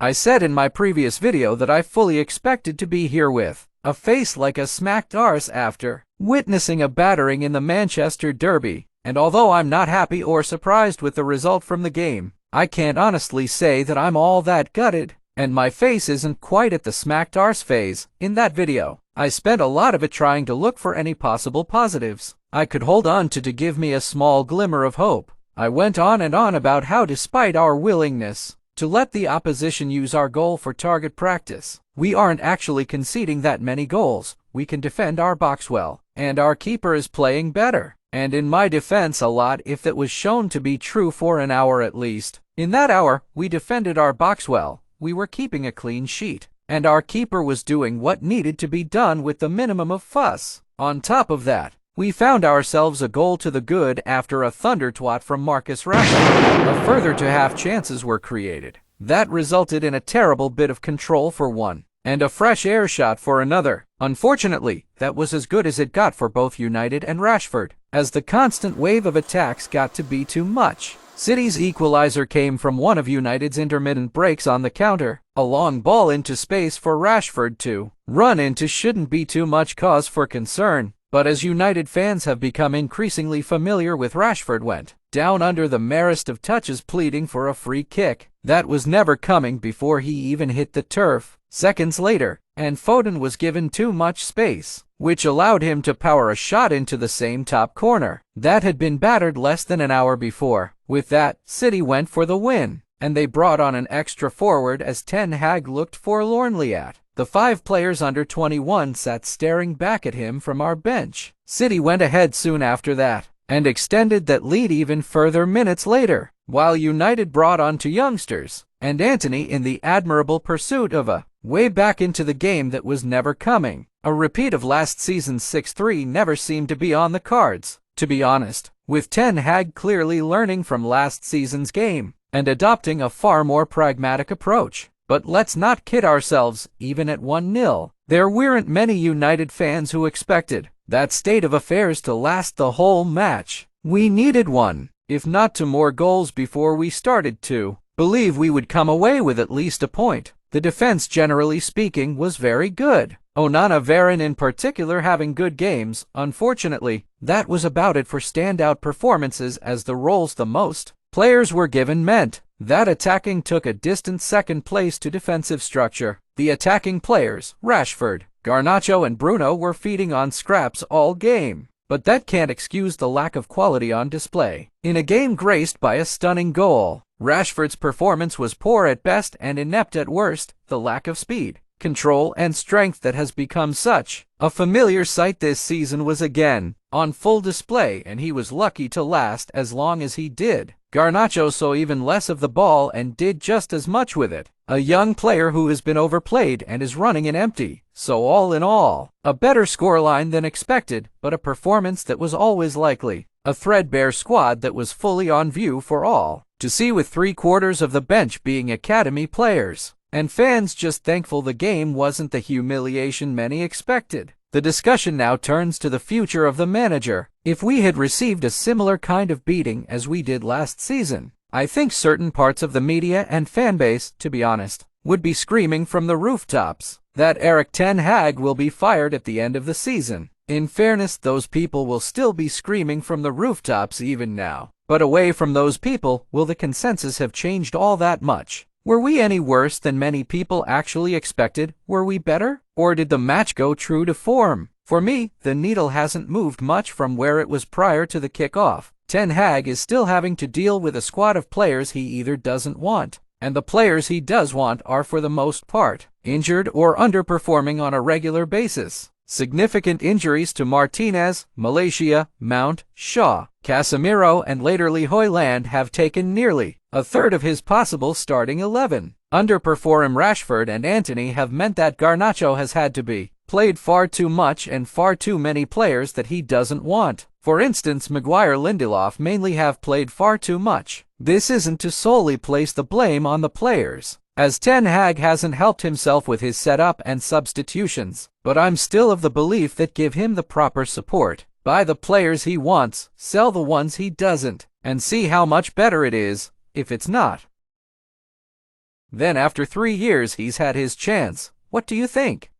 I said in my previous video that I fully expected to be here with a face like a smacked arse after witnessing a battering in the Manchester Derby, and although I'm not happy or surprised with the result from the game, I can't honestly say that I'm all that gutted, and my face isn't quite at the smacked arse phase. In that video, I spent a lot of it trying to look for any possible positives I could hold on to give me a small glimmer of hope. I went on and on about how despite our willingness to let the opposition use our goal for target practice, we aren't actually conceding that many goals. We can defend our box well, and our keeper is playing better. And in my defense, a lot if that was shown to be true for an hour at least. In that hour, we defended our box well, we were keeping a clean sheet, and our keeper was doing what needed to be done with the minimum of fuss. On top of that, we found ourselves a goal to the good after a thunder twat from Marcus Rashford. A further to half chances were created. That resulted in a terrible bit of control for one, and a fresh air shot for another. Unfortunately, that was as good as it got for both United and Rashford, as the constant wave of attacks got to be too much. City's equalizer came from one of United's intermittent breaks on the counter. A long ball into space for Rashford to run into shouldn't be too much cause for concern. But as United fans have become increasingly familiar with, Rashford went down under the merest of touches pleading for a free kick that was never coming before he even hit the turf. Seconds later, and Foden was given too much space, which allowed him to power a shot into the same top corner that had been battered less than an hour before. With that, City went for the win, and they brought on an extra forward as Ten Hag looked forlornly at the 5 players under 21 sat staring back at him from our bench. City went ahead soon after that, and extended that lead even further minutes later, while United brought on 2 youngsters, and Antony in the admirable pursuit of a way back into the game that was never coming. A repeat of last season's 6-3 never seemed to be on the cards, to be honest, with Ten Hag clearly learning from last season's game, and adopting a far more pragmatic approach. But let's not kid ourselves, even at 1-0, there weren't many United fans who expected that state of affairs to last the whole match. We needed 1, if not 2 more goals before we started to believe we would come away with at least a point. The defense, generally speaking, was very good. Onana Varane in particular having good games. Unfortunately, that was about it for standout performances, as the roles the most players were given meant that attacking took a distant second place to defensive structure. The attacking players, Rashford, Garnacho and Bruno, were feeding on scraps all game, but that can't excuse the lack of quality on display. In a game graced by a stunning goal, Rashford's performance was poor at best and inept at worst. The lack of speed, control and strength that has become such a familiar sight this season was again on full display, and he was lucky to last as long as he did. Garnacho saw even less of the ball and did just as much with it. A young player who has been overplayed and is running in empty. So all in all, a better scoreline than expected, but a performance that was always likely. A threadbare squad that was fully on view for all to see, with 3/4 of the bench being academy players, and fans just thankful the game wasn't the humiliation many expected. The discussion now turns to the future of the manager. If we had received a similar kind of beating as we did last season, I think certain parts of the media and fanbase, to be honest, would be screaming from the rooftops that Erik Ten Hag will be fired at the end of the season. In fairness, those people will still be screaming from the rooftops even now. But away from those people, will the consensus have changed all that much? Were we any worse than many people actually expected? Were we better? Or did the match go true to form? For me, the needle hasn't moved much from where it was prior to the kickoff. Ten Hag is still having to deal with a squad of players he either doesn't want, and the players he does want are for the most part injured or underperforming on a regular basis. Significant injuries to Martinez, Malaysia, Mount, Shaw, Casemiro and latterly Højlund have taken nearly a third of his possible starting 11. Underperform Rashford and Antony have meant that Garnacho has had to be played far too much and far too many players that he doesn't want. For instance, Maguire, Lindelof mainly have played far too much. This isn't to solely place the blame on the players, as Ten Hag hasn't helped himself with his setup and substitutions, but I'm still of the belief that give him the proper support, buy the players he wants, sell the ones he doesn't, and see how much better it is if it's not. Then after 3 years he's had his chance. What do you think?